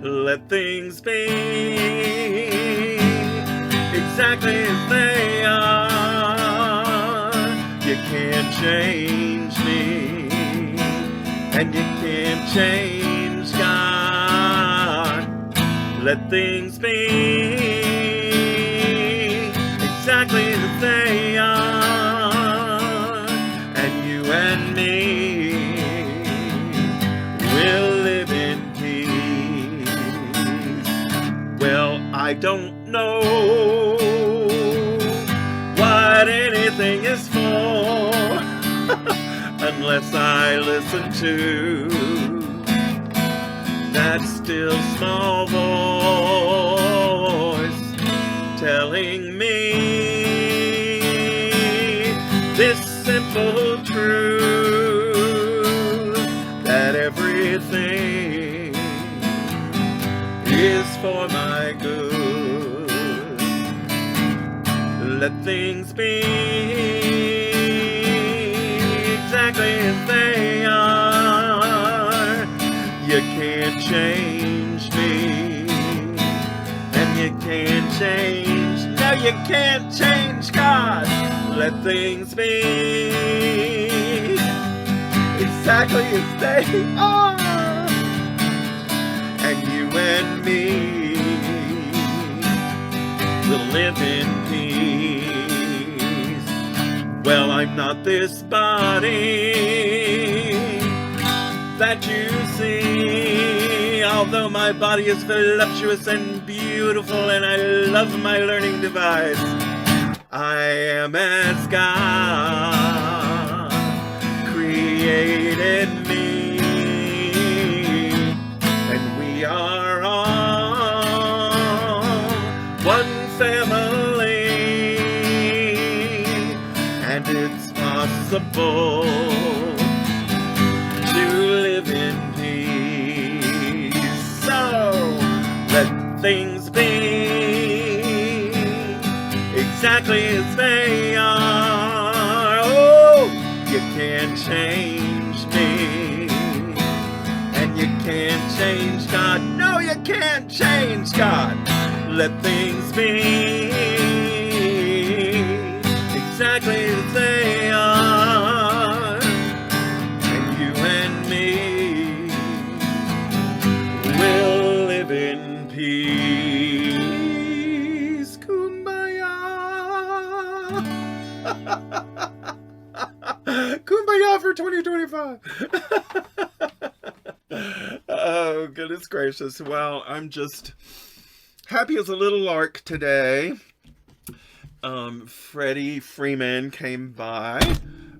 Let things be exactly as they are. You can't change me, and you can't change God. Let things be exactly as they are, and you and me will live in peace. Well, I don't know what anything is for unless I listen to that still small voice telling me this simple truth, that everything is for my good. Let things be exactly as they are. You can't change me, and you can't change, no, you can't change God. Let things be exactly as they are, and you and me will live in peace. Well, I'm not this body that you see, although my body is voluptuous and beautiful and I love my learning device. I am as God created me, and we are all one family, and it's possible to live in peace. So let things be exactly as they are. Oh, you can't change me, and you can't change God. No, you can't change God. Let things be exactly as they are, and you and me will live in peace. Kumbaya. Kumbaya for 2025. Oh, goodness gracious. Well, I'm just happy as a little lark today. Freddie Freeman came by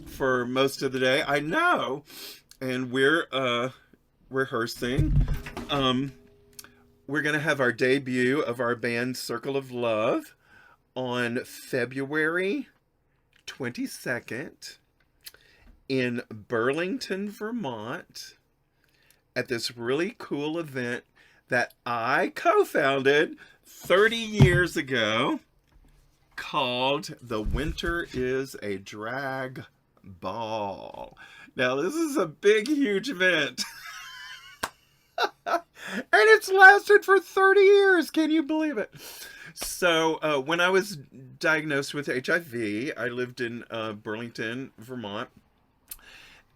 for most of the day. I know. And we're rehearsing. We're going to have our debut of our band Circle of Love on February 22nd in Burlington, Vermont, at this really cool event that I co-founded 30 years ago called The Winter is a Drag Ball. Now, this is a big, huge event. And it's lasted for 30 years. Can you believe it? So when I was diagnosed with HIV, I lived in Burlington, Vermont.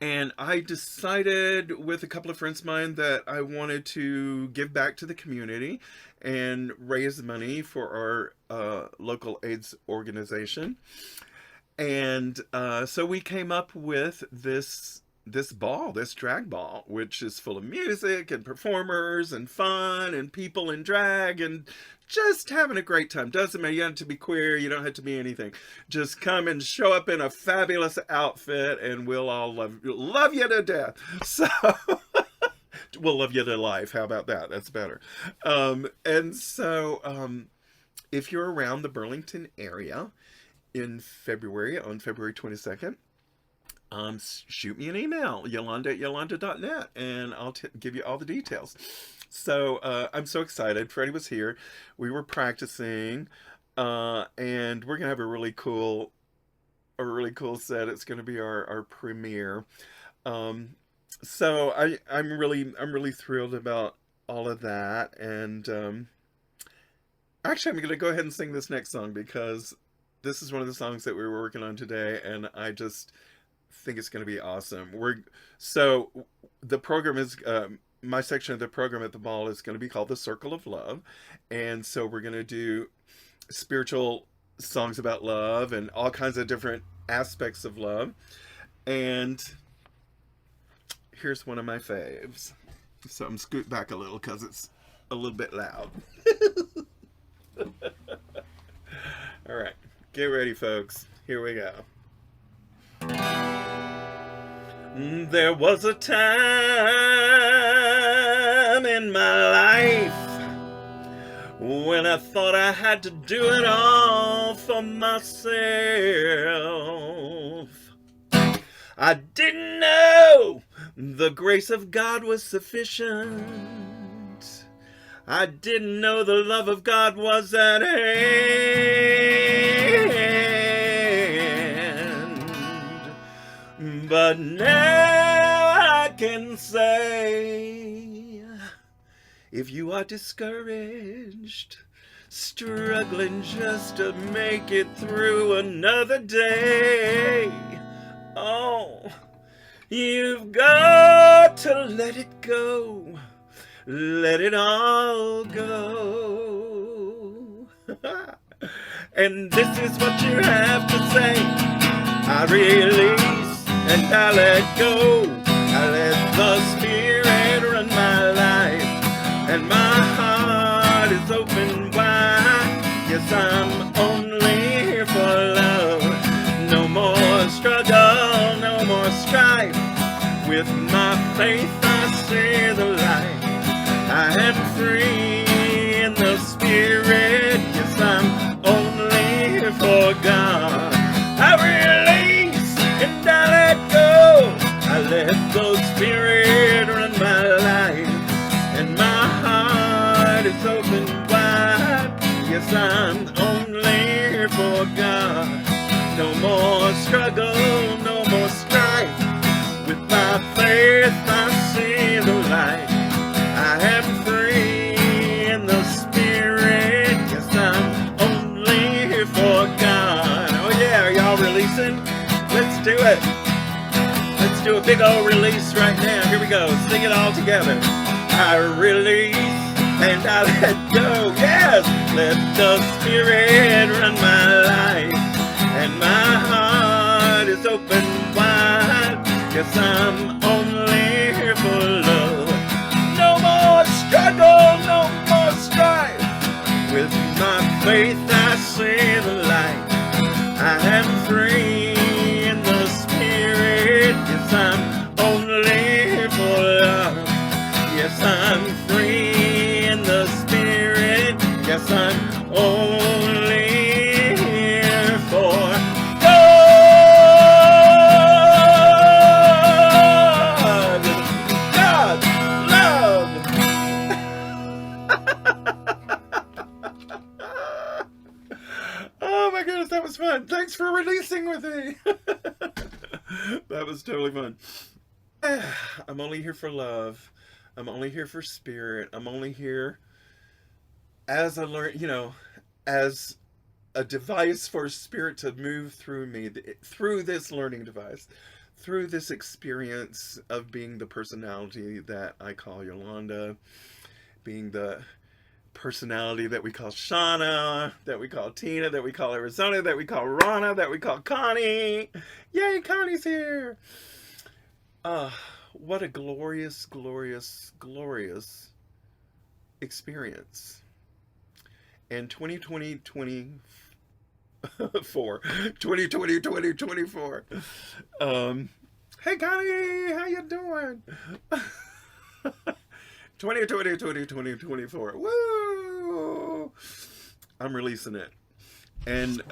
And I decided with a couple of friends of mine that I wanted to give back to the community and raise money for our local AIDS organization. And so we came up with this ball, this drag ball, which is full of music and performers and fun and people in drag and just having a great time. Doesn't matter, you don't have to be queer, you don't have to be anything. Just come and show up in a fabulous outfit and we'll all love you to death. So we'll love you to life. How about that? That's better. And so if you're around the Burlington area in February, on February 22nd, shoot me an email, yolanda@yolanda.net, and I'll give you all the details. So I'm so excited. Freddie was here. We were practicing, and we're gonna have a really cool set. It's gonna be our premiere. So I'm really thrilled about all of that. And actually, I'm going to go ahead and sing this next song because this is one of the songs that we were working on today, and I just think it's going to be awesome. So the program is my section of the program at the ball is going to be called the Circle of Love, and so we're going to do spiritual songs about love and all kinds of different aspects of love. And here's one of my faves. So I'm scoot back a little because it's a little bit loud. All right, get ready, folks. Here we go. There was a time in my life when I thought I had to do it all for myself. I didn't know the grace of God was sufficient. I didn't know the love of God was at hand. But now I can say, if you are discouraged, struggling just to make it through another day, oh, you've got to let it go. Let it all go. And this is what you have to say. I release and I let go. I let the Spirit run my life, and my heart is open wide. Yes, I'm only here for love. No more struggle, no more strife. With my faith I see the light. I am free in the Spirit. Yes, I'm only here for God. I release and I let go. I let the Spirit run my life, and my heart is open wide. Yes, I'm only here for God. No more struggle, no more strife. With my faith I see the light. I am free in the Spirit. Yes, I'm only here for God. Oh yeah, are y'all releasing? Let's do it. Let's do a big old release right now. Here we go. Sing it all together. I release and I let go. Yes, let the Spirit run my life, and my heart is open wide. Yes, I'm only here for love. No more struggle, no more strife. With my faith I see the light. I am free in the Spirit. Yes, I'm only here for love. Yes, I'm free in the Spirit. Yes, I'm only here for God. God, love. Oh my goodness, that was fun. Thanks for releasing with me. That was totally fun. I'm only here for love. I'm only here for Spirit. I'm only here as as a device for Spirit to move through me, through this learning device, through this experience of being the personality that I call Yolanda, being the personality that we call Shauna, that we call Tina, that we call Arizona, that we call Rana, that we call Connie. Yay, Connie's here. What a glorious, glorious, glorious experience. And 2020, 2024. Hey Connie, how you doing? 2024. Woo! I'm releasing it. And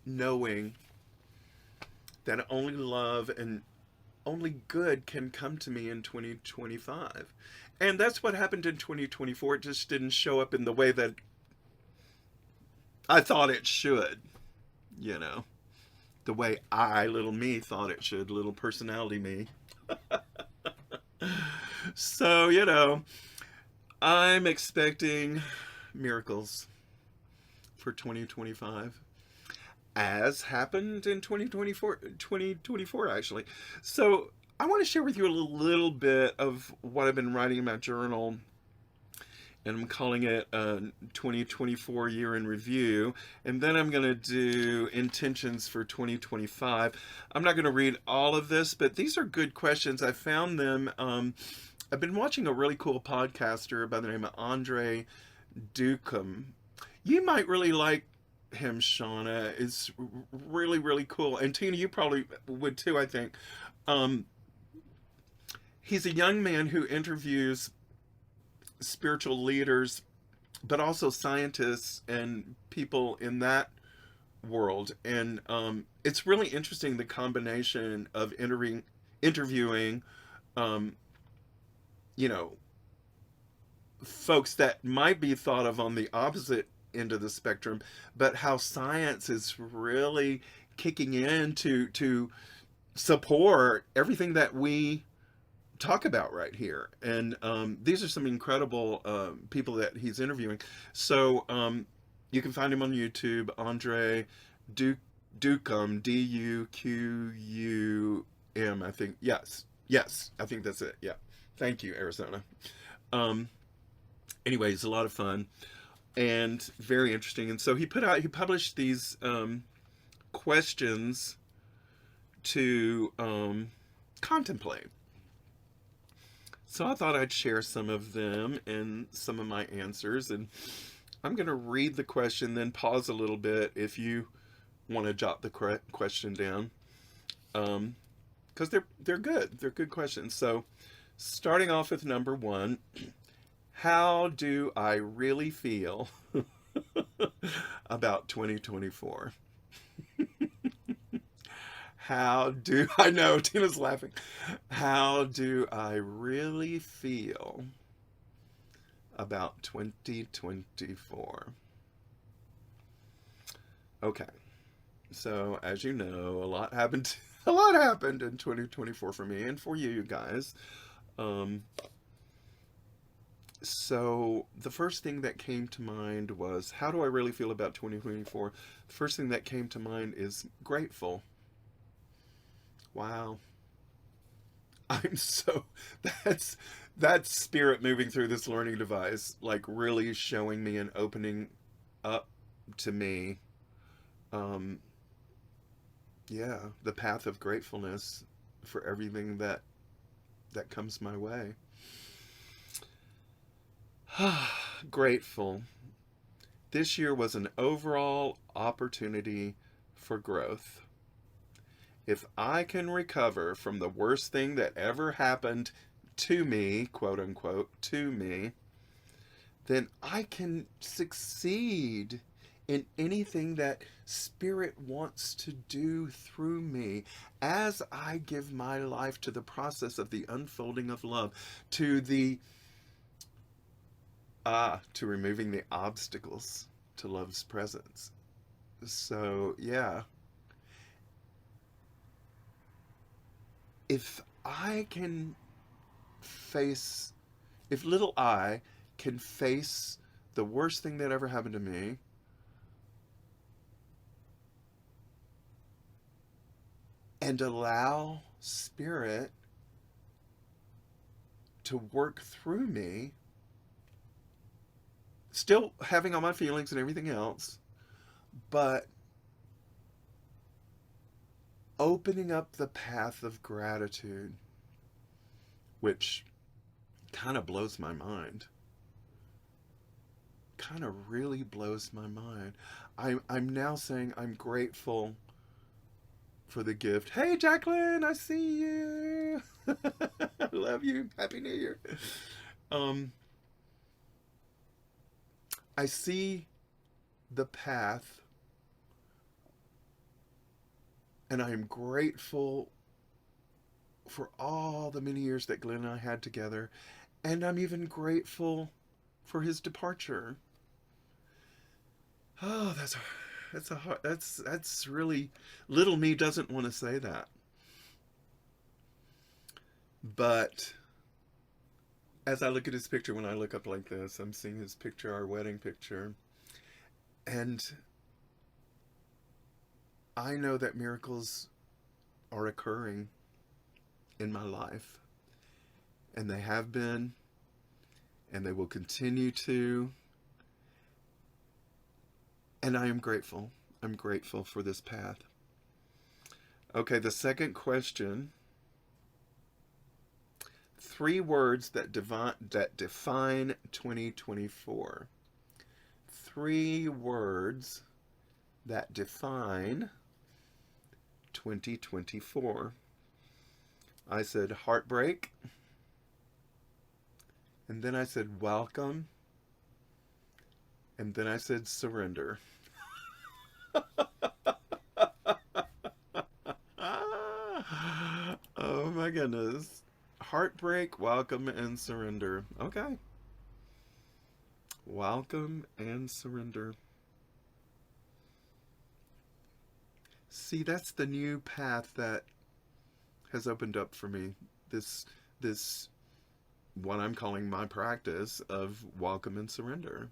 knowing that only love and only good can come to me in 2025. And that's what happened in 2024. It just didn't show up in the way that I thought it should, the way I, little me, thought it should, little personality me. So, I'm expecting miracles for 2025, as happened in 2024 actually. So, I want to share with you a little bit of what I've been writing in my journal, and I'm calling it a 2024 year in review. And then I'm going to do intentions for 2025. I'm not going to read all of this, but these are good questions. I found them. I've been watching a really cool podcaster by the name of Andre Ducum. You might really like him, Shauna. It's really, really cool. And Tina, you probably would too, I think. Um, he's a young man who interviews spiritual leaders, but also scientists and people in that world. And it's really interesting, the combination of interviewing, um, you know, folks that might be thought of on the opposite end of the spectrum, but how science is really kicking in to support everything that we talk about right here. And these are some incredible people that he's interviewing. So you can find him on YouTube, Andre Ducum, Duqum, I think. Yes, I think that's it. Yeah. Thank you, Arizona. Anyway, it's a lot of fun and very interesting. And so he published these questions to contemplate. So I thought I'd share some of them and some of my answers. And I'm going to read the question, then pause a little bit if you want to jot the question down. Because they're good. They're good questions. So starting off with number 1, how do I really feel about 2024? I know, Tina's laughing. How do I really feel about 2024? Okay. So, as you know, a lot happened in 2024 for me and for you guys. So the first thing that came to mind was, how do I really feel about 2024? The first thing that came to mind is grateful. Wow. That's spirit moving through this learning device, like really showing me and opening up to me, the path of gratefulness for everything that comes my way. Grateful. This year was an overall opportunity for growth. If I can recover from the worst thing that ever happened to me, quote unquote, to me, then I can succeed in anything that Spirit wants to do through me as I give my life to the process of the unfolding of love, to removing the obstacles to love's presence. So, yeah. If little I can face the worst thing that ever happened to me, and allow Spirit to work through me, still having all my feelings and everything else, but opening up the path of gratitude, which kind of blows my mind. Kind of really blows my mind. I'm now saying I'm grateful for the gift. Hey, Jacqueline, I see you. I love you. Happy New Year. I see the path, and I am grateful for all the many years that Glenn and I had together, and I'm even grateful for his departure. Oh, that's really, little me doesn't want to say that. But as I look at his picture, when I look up like this, I'm seeing his picture, our wedding picture. And I know that miracles are occurring in my life. And they have been, and they will continue to. And I am grateful. I'm grateful for this path. Okay, the second question. 3 words that define 2024. 3 words that define 2024. I said heartbreak. And then I said welcome. And then I said surrender. Oh my goodness. Heartbreak, welcome, and surrender. Okay. Welcome and surrender. See, that's the new path that has opened up for me. This what I'm calling my practice of welcome and surrender.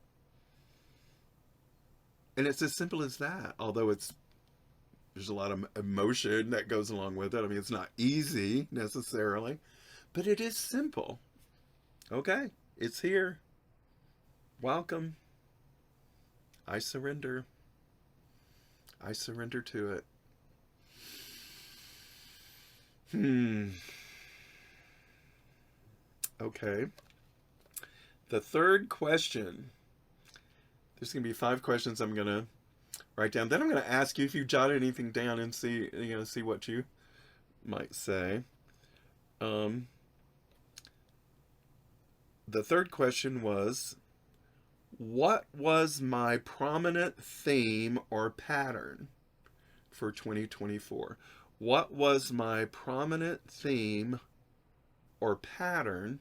And it's as simple as that, although there's a lot of emotion that goes along with it. I mean, it's not easy necessarily, but it is simple. Okay, it's here. Welcome. I surrender. I surrender to it. Okay. The third question. There's going to be 5 questions I'm going to write down. Then I'm going to ask you if you jotted anything down and see what you might say. The third question was, what was my prominent theme or pattern for 2024? What was my prominent theme or pattern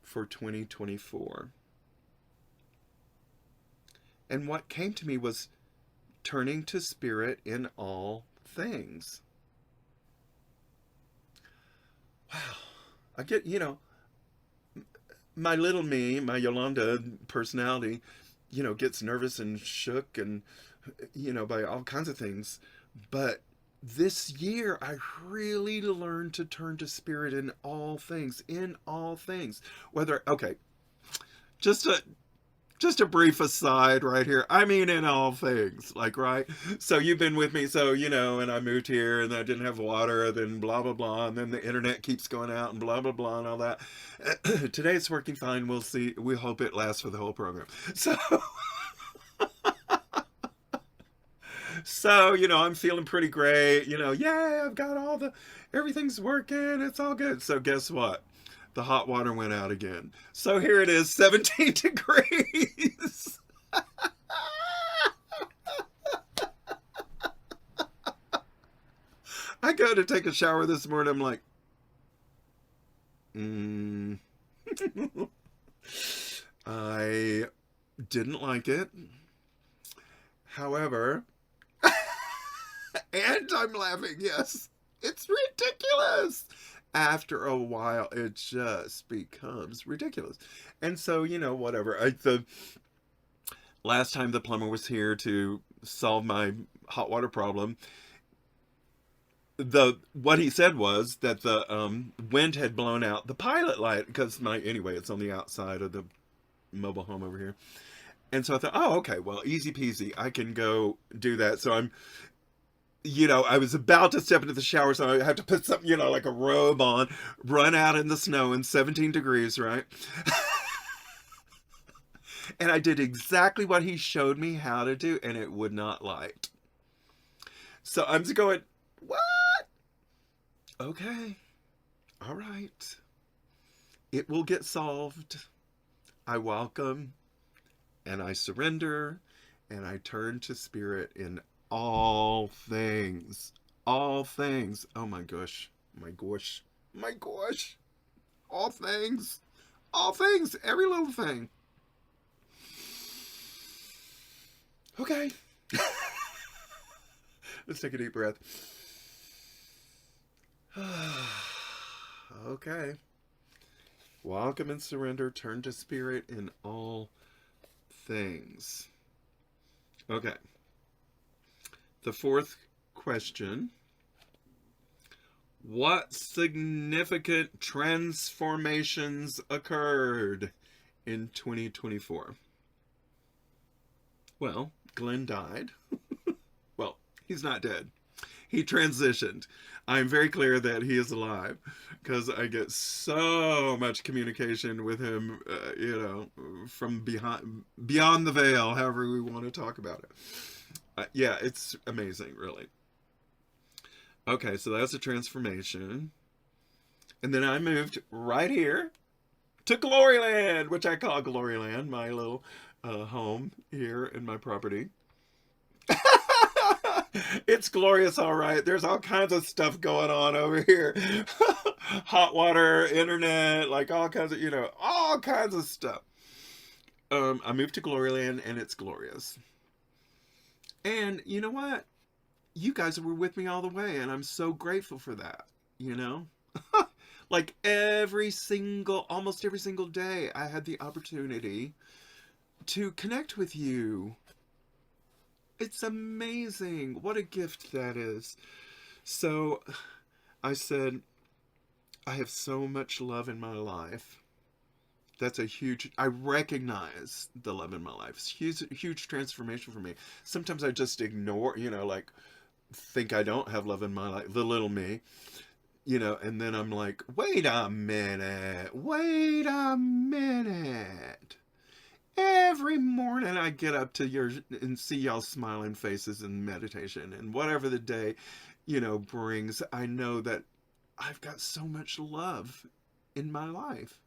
for 2024? And what came to me was turning to Spirit in all things. Wow. I get, my little me, my Yolanda personality, gets nervous and shook and, by all kinds of things. But this year, I really learned to turn to Spirit in all things. Just a brief aside right here. I mean, in all things, right? So you've been with me, so, and I moved here and I didn't have water, then blah, blah, blah. And then the internet keeps going out and blah, blah, blah and all that. Today it's working fine. We'll see. We hope it lasts for the whole program. So, I'm feeling pretty great. Yeah, I've got everything's working. It's all good. So guess what? The hot water went out again. So here it is, 17 degrees. I go to take a shower this morning. I'm like, I didn't like it. However, and I'm laughing, yes, it's ridiculous. After a while, it just becomes ridiculous. And so, whatever. The last time the plumber was here to solve my hot water problem, what he said was that the wind had blown out the pilot light, because it's on the outside of the mobile home over here. And so I thought, oh, okay, well, easy peasy. I can go do that. So I'm, I was about to step into the shower, so I had to put something, like a robe on, run out in the snow in 17 degrees, right? And I did exactly what he showed me how to do, and it would not light. So I'm just going, what? Okay. All right. It will get solved. I welcome, and I surrender, and I turn to Spirit in all things. All things. Oh my gosh. My gosh. All things. All things. Every little thing. Okay. Let's take a deep breath. Okay. Welcome and surrender. Turn to Spirit in all things. Okay. The fourth question. What significant transformations occurred in 2024? Well, Glen died. Well, he's not dead. He transitioned. I'm very clear that he is alive because I get so much communication with him, from beyond the veil, however we want to talk about it. Yeah, it's amazing, really. Okay, so that's a transformation. And then I moved right here to Gloryland, which I call Gloryland, my little home here in my property. It's glorious, all right. There's all kinds of stuff going on over here. Hot water, internet, like all kinds of, all kinds of stuff. I moved to Gloryland and it's glorious. And you know what? You guys were with me all the way, and I'm so grateful for that, Like almost every single day, I had the opportunity to connect with you. It's amazing. What a gift that is. So I said, I have so much love in my life. That's I recognize the love in my life. It's huge transformation for me. Sometimes I just ignore, think I don't have love in my life, the little me, and then I'm like, wait a minute. Every morning I get up and see y'all smiling faces in meditation, and whatever the day, brings, I know that I've got so much love in my life.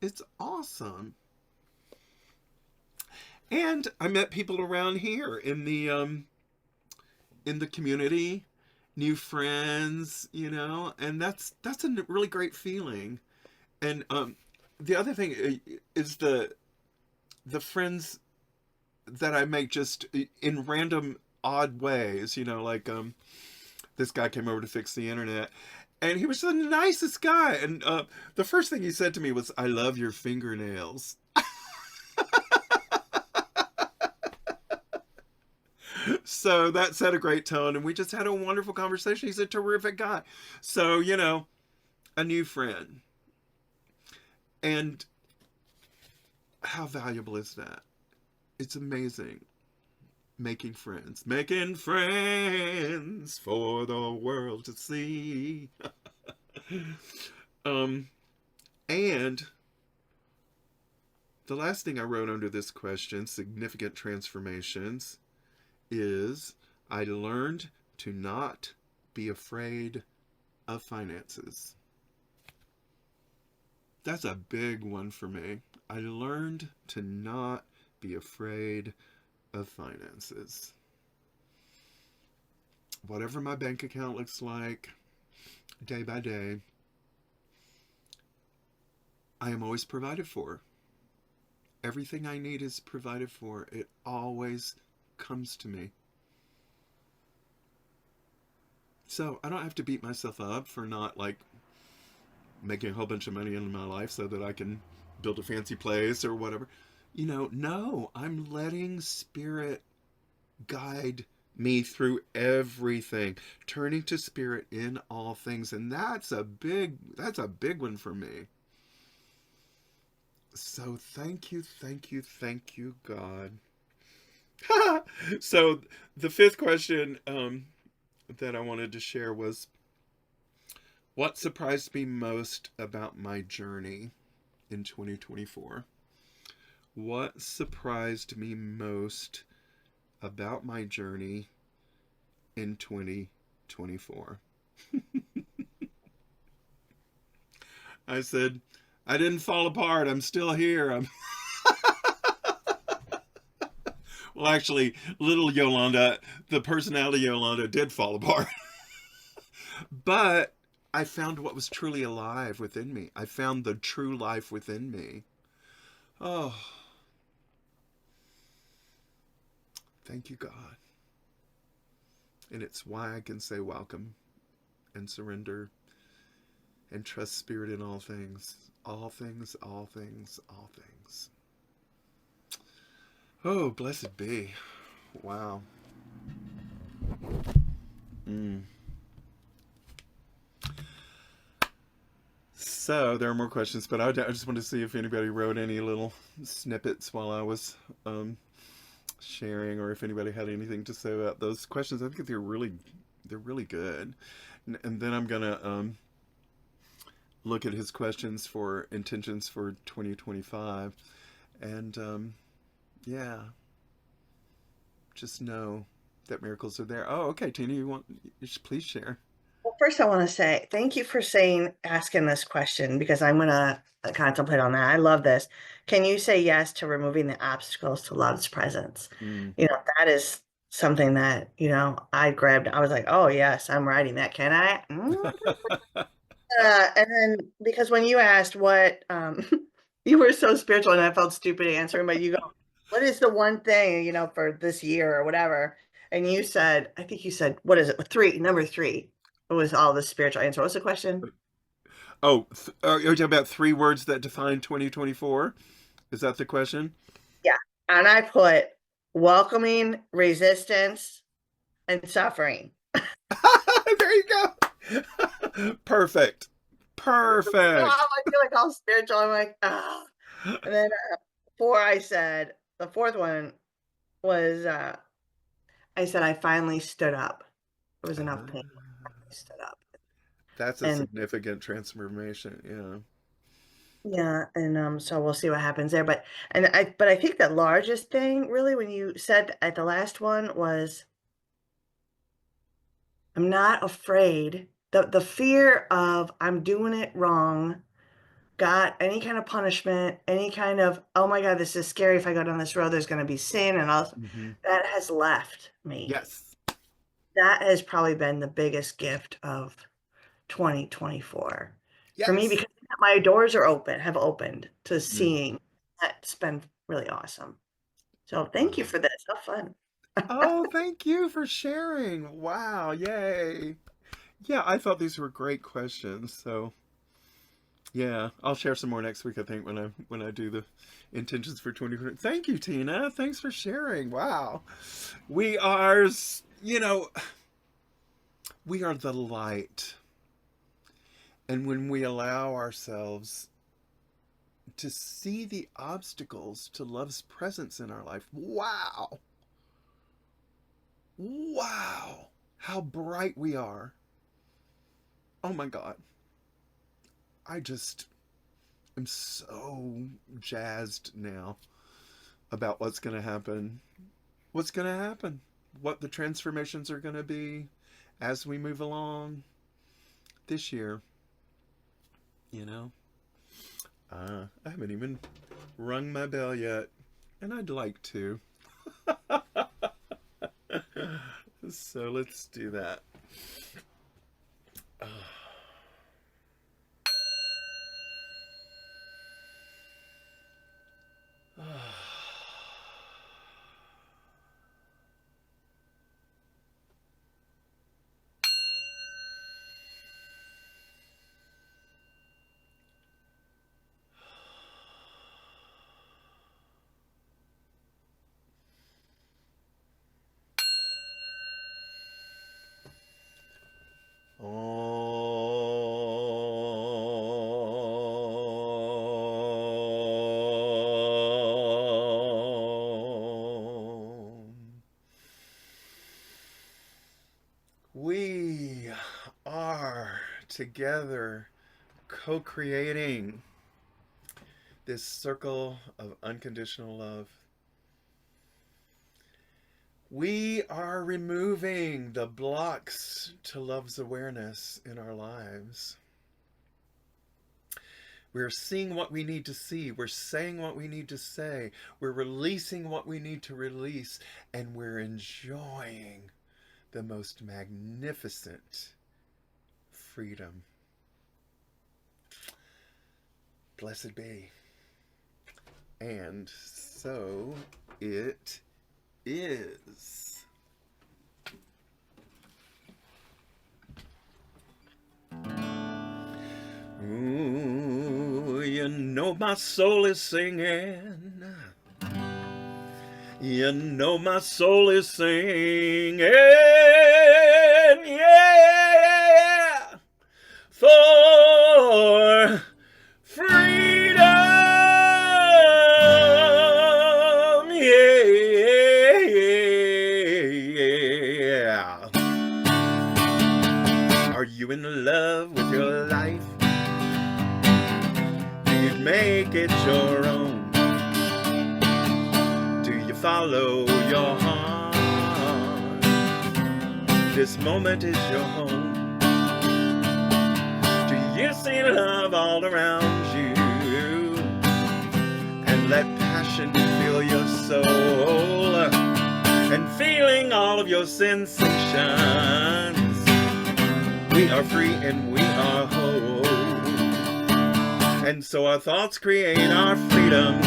It's awesome. And I met people around here in the community, new friends, and that's a really great feeling. And the other thing is the friends that I make just in random odd ways, like this guy came over to fix the internet, and he was the nicest guy, and the first thing he said to me was, "I love your fingernails." So that set a great tone, and we just had a wonderful conversation. He's a terrific guy. So, a new friend. And how valuable is that? It's amazing. Making friends for the world to see. And the last thing I wrote under this question, significant transformations, is I learned to not be afraid of finances. That's a big one for me. I learned to not be afraid of finances. Whatever my bank account looks like, day by day, I am always provided for. Everything I need is provided for. It always comes to me. So I don't have to beat myself up for not making a whole bunch of money in my life so that I can build a fancy place or whatever. No, I'm letting Spirit guide me through everything, turning to Spirit in all things. And that's a big one for me. So thank you, God. So the fifth question that I wanted to share was, what surprised me most about my journey in 2024? What surprised me most about my journey in 2024? I said, I didn't fall apart. I'm still here. Well, actually, little Yolanda, the personality Yolanda, did fall apart. But I found what was truly alive within me. I found the true life within me. Oh, thank you, God. And it's why I can say welcome and surrender and trust Spirit in all things. All things, all things, all things. Oh, blessed be. Wow. Mm. So there are more questions, but I just wanted to see if anybody wrote any little snippets while I was sharing, or if anybody had anything to say about those questions. I think they're really good. And then I'm gonna look at his questions for intentions for 2025, and yeah, just know that miracles are there. Oh, okay, Tina, please share. Well, first I want to say thank you for asking this question because I'm gonna contemplate on that. I love this. Can you say yes to removing the obstacles to love's presence? Mm. That is something that, I grabbed. I was like, oh yes, I'm writing that. Can I? And then because when you asked what you were so spiritual and I felt stupid answering, but you go, what is the one thing, for this year or whatever? And you said, I think you said, what is it? Number three. It was all the spiritual answer. What's the question? Oh, are you talking about 3 words that define 2024? Is that the question? Yeah. And I put welcoming, resistance, and suffering. There you go. Perfect. Perfect. I feel like all spiritual. I'm like, ah. And then the fourth one was I said I finally stood up. There was enough pain. I finally stood up. That's a And significant transformation. yeah, and so we'll see what happens there. But I think the largest thing really when you said at the last one was I'm not afraid. The fear of I'm doing it wrong, got any kind of punishment, any kind of, oh my God, this is scary. If I go down this road, there's going to be sin and all Hmm. that has left me. Yes. That has probably been the biggest gift of 2024 for me Yes. because my doors have opened to Mm. seeing. That's been really awesome. So thank you Wow. for this. How fun. Oh, thank you for sharing. Wow. Yay. Yeah, I thought these were great questions. So yeah, I'll share some more next week, I think, when I do the intentions for 2020. Thank you, Tina. Thanks for sharing. Wow. We are, you know, we are the light. And when we allow ourselves to see the obstacles to love's presence in our life, wow. Wow. How bright we are. Oh my God. I just am so jazzed now about what's going to happen. What's going to happen? What the transformations are going to be as we move along this year. You know, I haven't even rung my bell yet, and I'd like to. So let's do that. We are together co-creating this circle of unconditional love. We are removing the blocks to love's awareness in our lives. We're seeing what we need to see. We're saying what we need to say. We're releasing what we need to release. And we're enjoying the most magnificent freedom. Blessed be. And so it is. Ooh, You know my soul is singing. You know my soul is singing. Yeah. For freedom. Yeah. Are you in love with your life? Do you make it your own? Do you follow your heart? This moment is your home. Do you see love all around you? And let passion fill your soul, and feeling all of your sensations. We are free and we are whole. And so our thoughts create our freedom.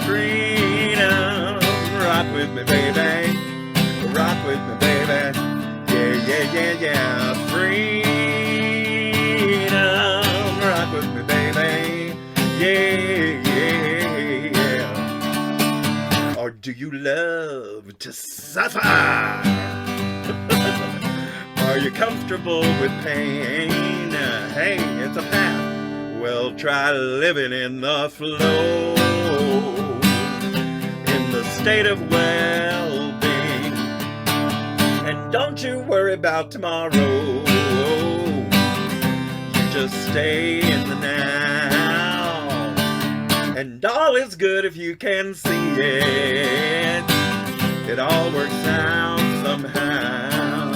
Freedom. Rock with me, baby. Rock with me, baby. Yeah, yeah, yeah, yeah. Freedom. Rock with me, baby. Yeah, yeah, yeah. Or do you love to suffer? Are you comfortable with pain? Hey, it's a path. Well, try living in the flow, in the state of well-being. And don't you worry about tomorrow. You just stay in the now. And all is good if you can see it. It all works out somehow.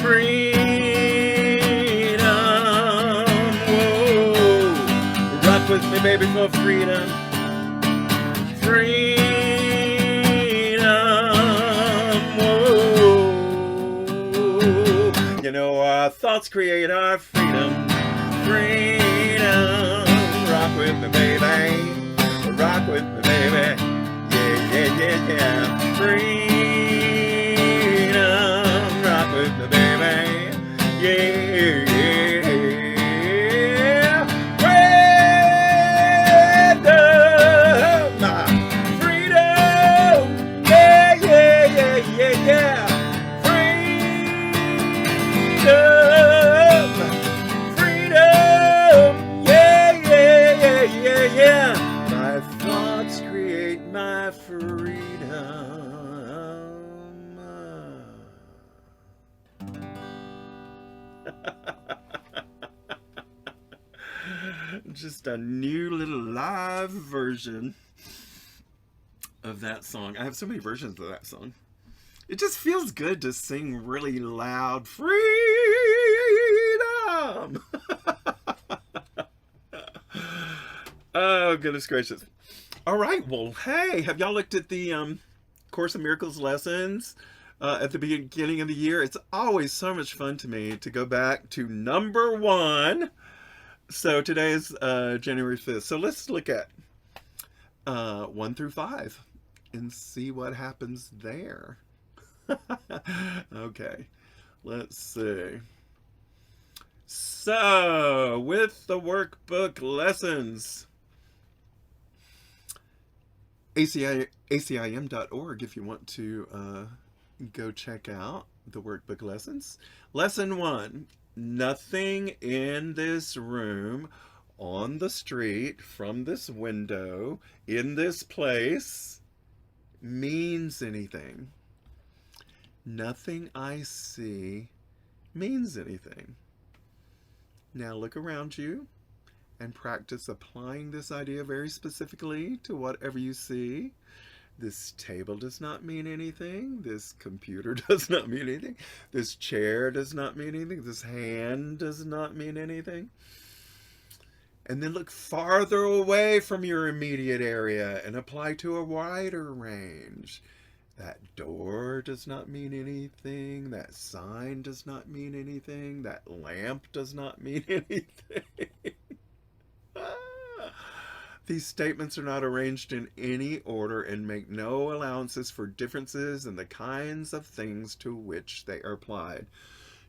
Freedom, whoa. Rock with me, baby, for freedom. Freedom, whoa. You know, our thoughts create our freedom. Freedom, rock with me, baby. Rock with me, baby. Yeah, yeah, yeah, yeah. Freedom, rock with me, baby. Yeah, yeah, freedom, freedom, yeah, yeah, yeah, yeah, yeah, freedom, freedom, yeah, yeah, yeah, yeah, yeah. My thoughts create my freedom. Just a new little live version of that song. I have so many versions of that song. It just feels good to sing really loud. Freedom! Oh, goodness gracious. All right, well, hey, have y'all looked at the Course in Miracles lessons at the beginning of the year? It's always so much fun to me to go back to number 1. So today is January 5th. So let's look at 1 through 5 and see what happens there. Okay, let's see. So with the workbook lessons, ACIM.org if you want to go check out the workbook lessons. Lesson 1. Nothing in this room, on the street, from this window, in this place, means anything. Nothing I see means anything. Now look around you and practice applying this idea very specifically to whatever you see. This table does not mean anything. This computer does not mean anything. This chair does not mean anything. This hand does not mean anything. And then look farther away from your immediate area and apply to a wider range. That door does not mean anything. That sign does not mean anything. That lamp does not mean anything. These statements are not arranged in any order and make no allowances for differences in the kinds of things to which they are applied.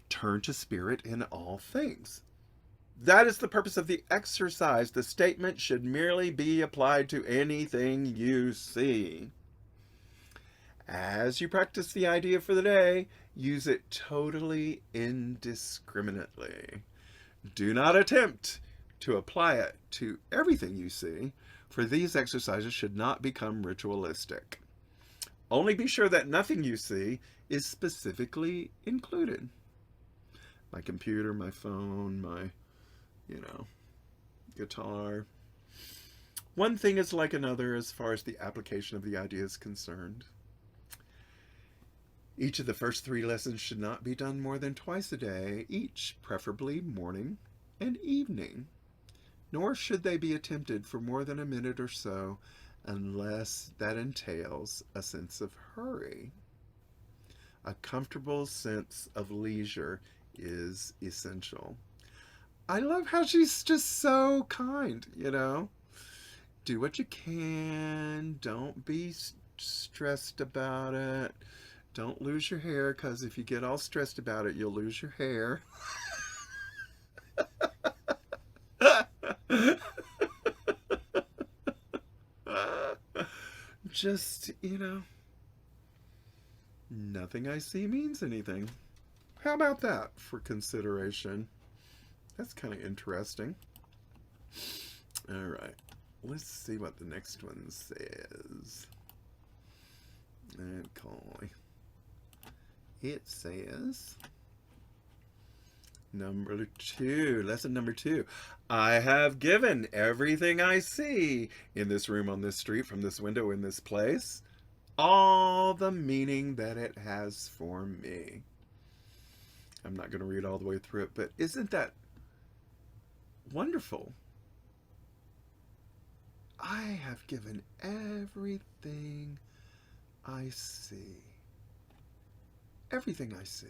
Turn to spirit in all things. That is the purpose of the exercise. The statement should merely be applied to anything you see. As you practice the idea for the day, use it totally indiscriminately. Do not attempt to apply it to everything you see, for these exercises should not become ritualistic. Only be sure that nothing you see is specifically included. My computer, my phone, my, guitar. One thing is like another as far as the application of the idea is concerned. Each of the first 3 lessons should not be done more than twice a day, each, preferably morning and evening. Nor should they be attempted for more than a minute or so, unless that entails a sense of hurry. A comfortable sense of leisure is essential. I love how she's just so kind, Do what you can. Don't be stressed about it. Don't lose your hair, because if you get all stressed about it, you'll lose your hair. Just, nothing I see means anything. How about that for consideration? That's kind of interesting. All right. Let's see what the next one says. Okay. It says, lesson number 2. I have given everything I see in this room, on this street, from this window, in this place, all the meaning that it has for me. I'm not going to read all the way through it, but isn't that wonderful? I have given everything I see. Everything I see.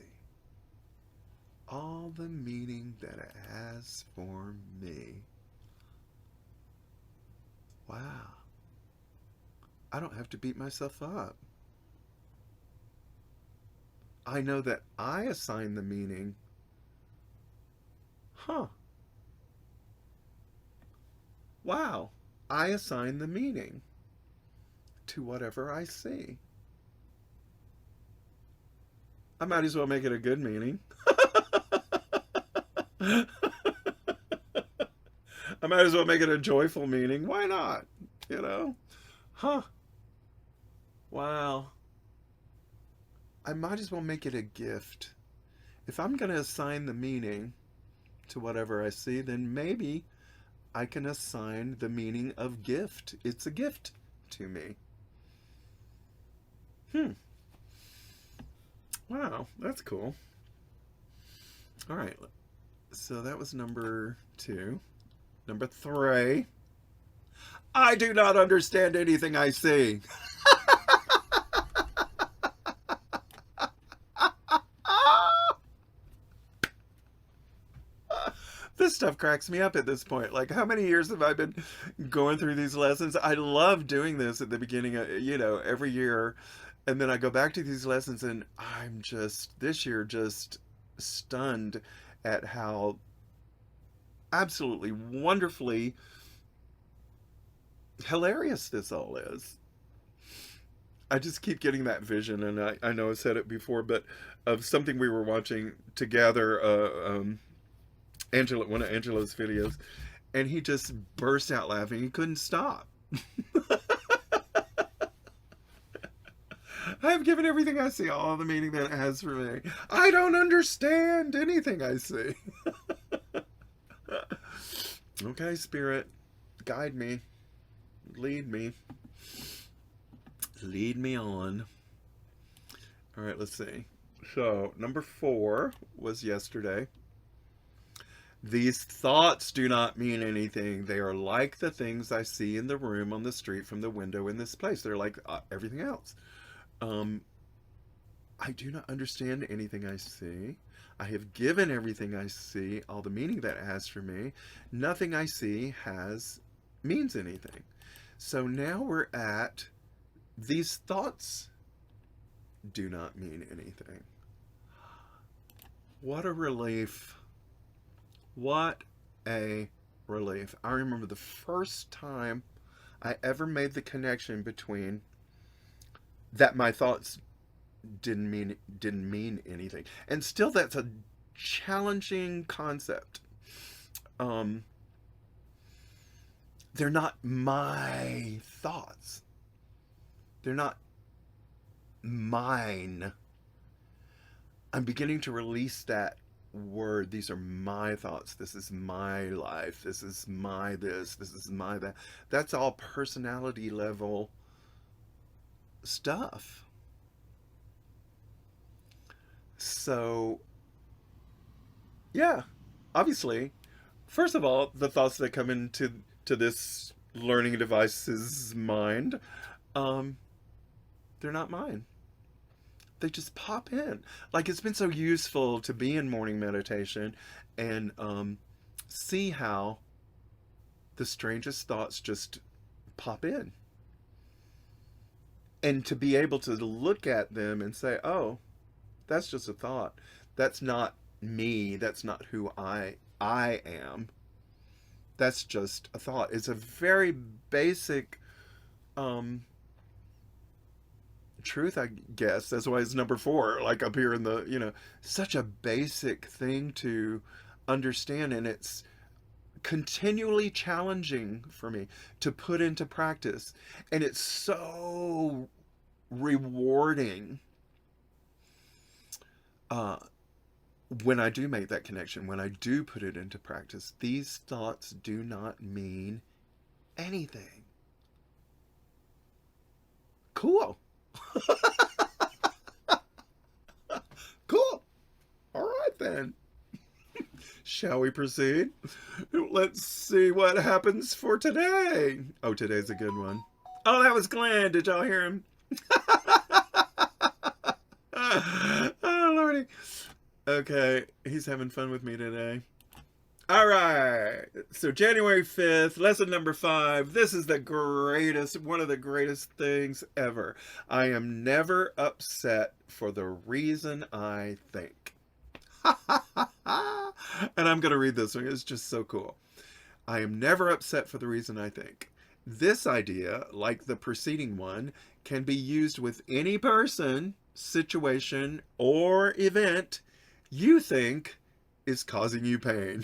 All the meaning that it has for me. Wow. I don't have to beat myself up. I know that I assign the meaning. Wow. I assign the meaning to whatever I see. I might as well make it a good meaning. I might as well make it a joyful meaning. Why not? Wow. I might as well make it a gift. If I'm going to assign the meaning to whatever I see, then maybe I can assign the meaning of gift. It's a gift to me. Wow, that's cool. All right. So that was number 2. Number 3. I do not understand anything I see. This stuff cracks me up at this point. Like, how many years have I been going through these lessons? I love doing this at the beginning of, every year. And then I go back to these lessons and I'm this year, stunned at how absolutely wonderfully hilarious this all is. I just keep getting that vision, and I know I said it before, but of something we were watching together, one of Angela's videos, and he just burst out laughing. He couldn't stop. I have given everything I see all the meaning that it has for me. I don't understand anything I see. Okay, Spirit, guide me. Lead me. Lead me on. All right, let's see. So, number 4 was yesterday. These thoughts do not mean anything. They are like the things I see in the room, on the street, from the window, in this place. They're like everything else. I do not understand anything I see. I have given everything I see all the meaning that it has for me. Nothing I see means anything. So now we're at these thoughts do not mean anything. What a relief. What a relief. I remember the first time I ever made the connection between that my thoughts didn't mean anything. And still that's a challenging concept. Um they're not my thoughts. They're not mine. I'm beginning to release that word. These are my thoughts. This is my life. This is my this. This is my that. That's all personality level stuff. So, yeah, obviously, first of all, the thoughts that come into this learning device's mind, um, they're not mine. They just pop in. Like it's been so useful to be in morning meditation and see how the strangest thoughts just pop in. And to be able to look at them and say, oh, that's just a thought. That's not me. That's not who I am. That's just a thought. It's a very basic um, truth, I guess. That's why it's number 4, like up here in the, such a basic thing to understand. And it's continually challenging for me to put into practice. And it's so rewarding when I do make that connection, when I do put it into practice. These thoughts do not mean anything. Cool. Cool. All right then. Shall we proceed? Let's see what happens for today. Oh, today's a good one. Oh, that was Glenn. Did y'all hear him? Oh, Lordy. Okay, he's having fun with me today. All right. So January 5th, lesson number 5. This is the greatest, one of the greatest things ever. I am never upset for the reason I think. And I'm going to read this one. It's just so cool. I am never upset for the reason I think. This idea, like the preceding one, can be used with any person, situation, or event you think is causing you pain.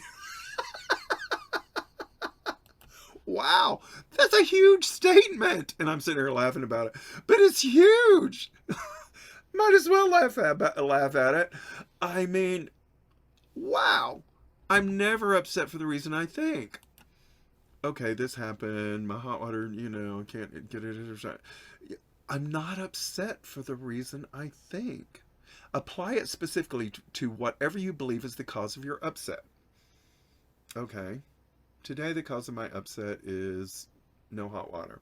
Wow, that's a huge statement. And I'm sitting here laughing about it, but it's huge. Might as well laugh at it. I mean, wow. I'm never upset for the reason I think. Okay, this happened. My hot water, can't get it. I'm not upset for the reason I think. Apply it specifically to whatever you believe is the cause of your upset. Okay. Today, the cause of my upset is no hot water.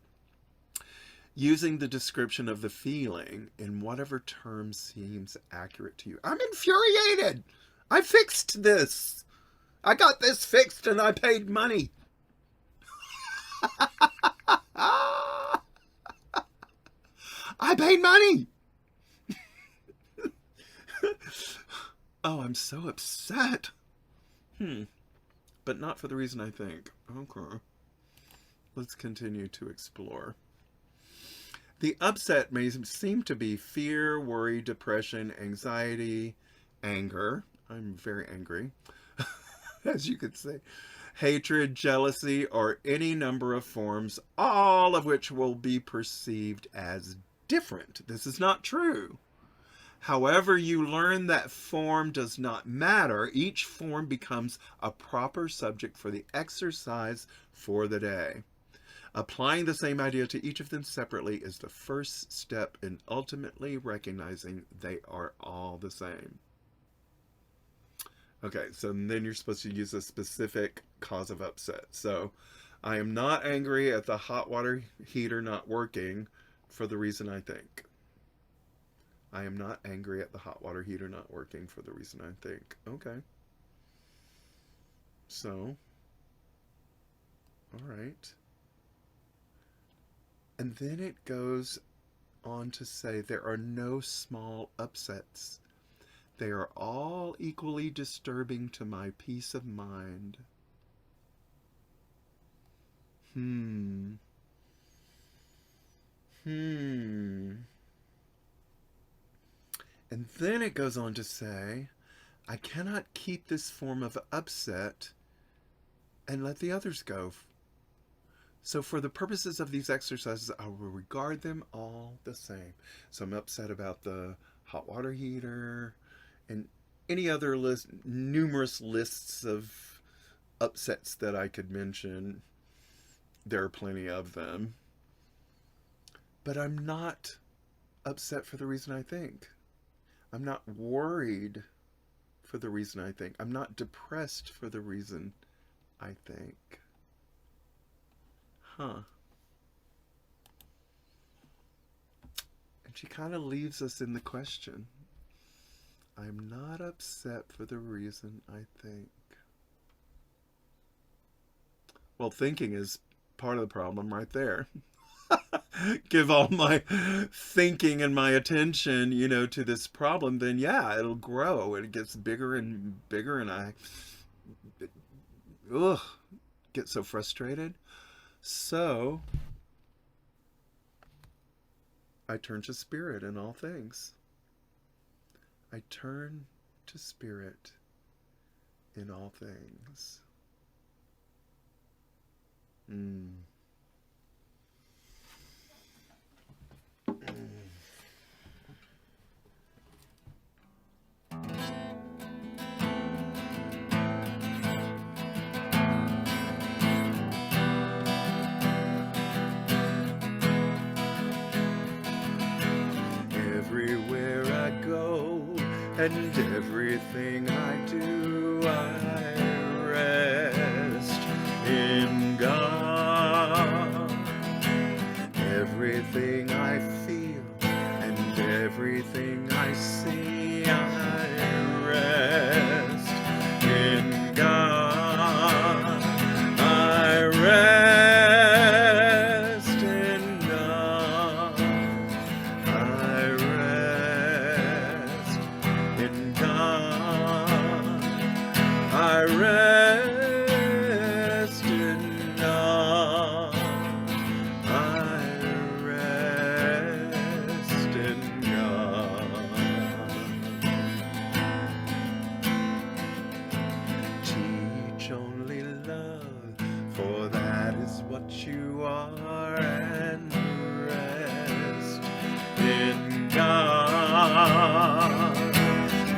Using the description of the feeling in whatever terms seems accurate to you. I'm infuriated. I fixed this. I got this fixed and I paid money. I paid money. Oh, I'm so upset. But not for the reason I think. Okay. Let's continue to explore. The upset may seem to be fear, worry, depression, anxiety, anger. I'm very angry, as you could say. Hatred, jealousy, or any number of forms, all of which will be perceived as different. This is not true. However, you learn that form does not matter. Each form becomes a proper subject for the exercise for the day. Applying the same idea to each of them separately is the first step in ultimately recognizing they are all the same. Okay, so then you're supposed to use a specific cause of upset. So, I am not angry at the hot water heater not working for the reason I think. I am not angry at the hot water heater not working for the reason I think. Okay. So, all right. And then it goes on to say there are no small upsets. They are all equally disturbing to my peace of mind. Hmm. Hmm. And then it goes on to say, I cannot keep this form of upset and let the others go. So for the purposes of these exercises, I will regard them all the same. So I'm upset about the hot water heater and any other numerous lists of upsets that I could mention. There are plenty of them. But I'm not upset for the reason I think. I'm not worried for the reason I think. I'm not depressed for the reason I think. Huh. And she kind of leaves us in the question. I'm not upset for the reason I think. Well, thinking is part of the problem right there. Give all my thinking and my attention, to this problem, then yeah, it'll grow and it gets bigger and bigger, and I get so frustrated. So I turn to Spirit in all things. I turn to Spirit in all things. Everywhere I go and everything I do, I rest in God. Everything I feel and everything I see, I rest in God. I rest in God. I rest in God. I rest in God. I rest in God. Teach only love, for that is what you are, and rest in God.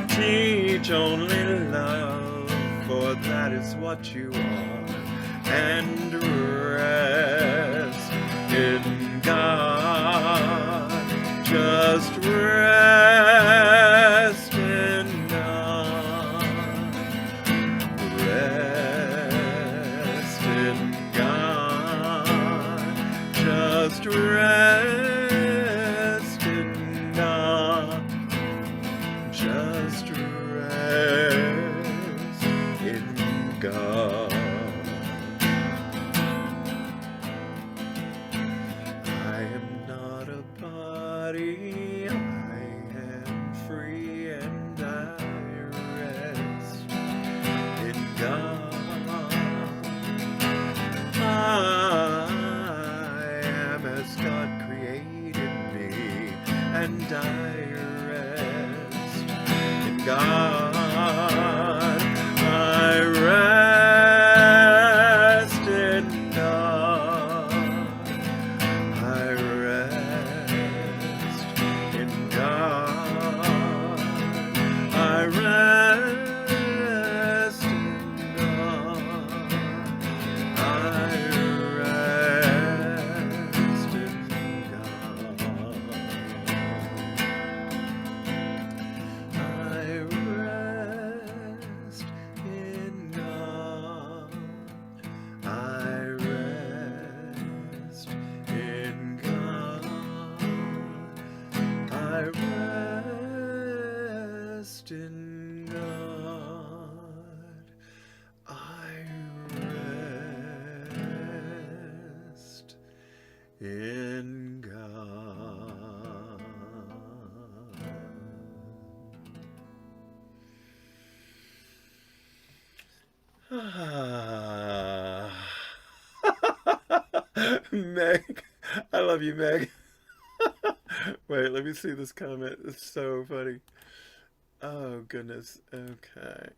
Teach only love, for that is what you are, and rest in God. Just rest in God. Rest in God. Just rest in God. Just rest in God. I am not a body, I am free, and I rest in God. I am as God created me, and I rest in God. I rest in God. I rest in God. I rest in God. I rest in God. I rest in God. I rest in God. I rest in God. I rest in God. Meg. I love you, Meg. Wait, let me see this comment. It's so funny. Oh, goodness. Okay.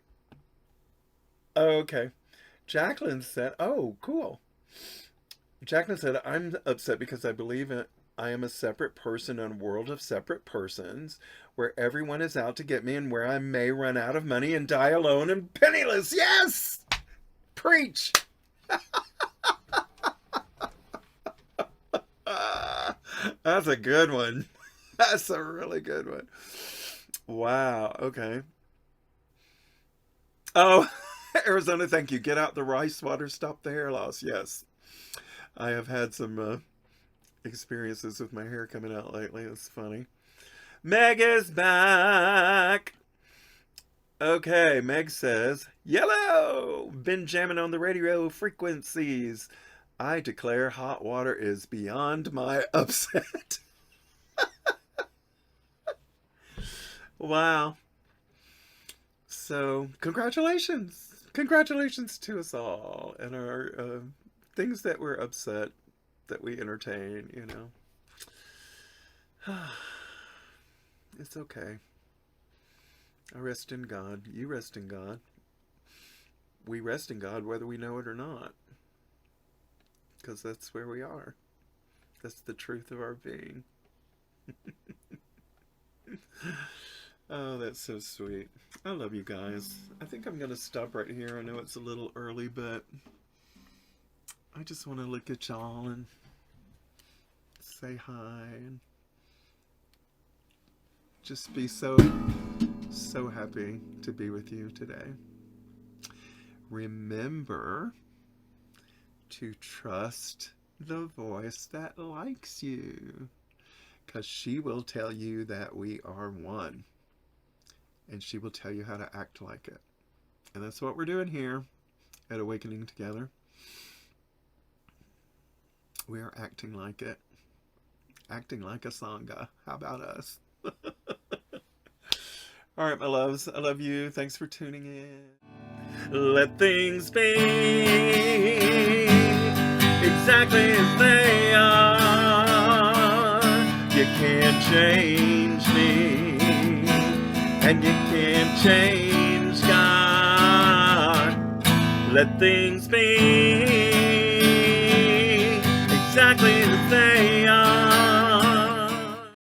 Okay. Jacqueline said, oh, cool. Jacqueline said, I'm upset because I believe I am a separate person in a world of separate persons where everyone is out to get me and where I may run out of money and die alone and penniless. Yes! Preach! That's a good one. That's a really good one. Wow. Okay. Oh, Arizona, thank you. Get out the rice water, stop the hair loss. Yes. I have had some experiences with my hair coming out lately. It's funny. Meg is back. Okay, Meg says, yellow! Been jamming on the radio frequencies. I declare hot water is beyond my upset. Wow. So, congratulations. Congratulations to us all and our things that we're upset that we entertain, you know. It's okay. I rest in God. You rest in God. We rest in God whether we know it or not. Because that's where we are. That's the truth of our being. Oh, that's so sweet. I love you guys. I think I'm going to stop right here. I know it's a little early, but I just want to look at y'all and say hi and just be so happy to be with you today. Remember to trust the voice that likes you, because she will tell you that we are one, and she will tell you how to act like it. And that's what we're doing here at Awakening Together. We are acting like it. Acting like a Sangha. How about us? All right, my loves. I love you. Thanks for tuning in. Let things be exactly as they are. You can't change me, and you can't change God. Let things be exactly as they are.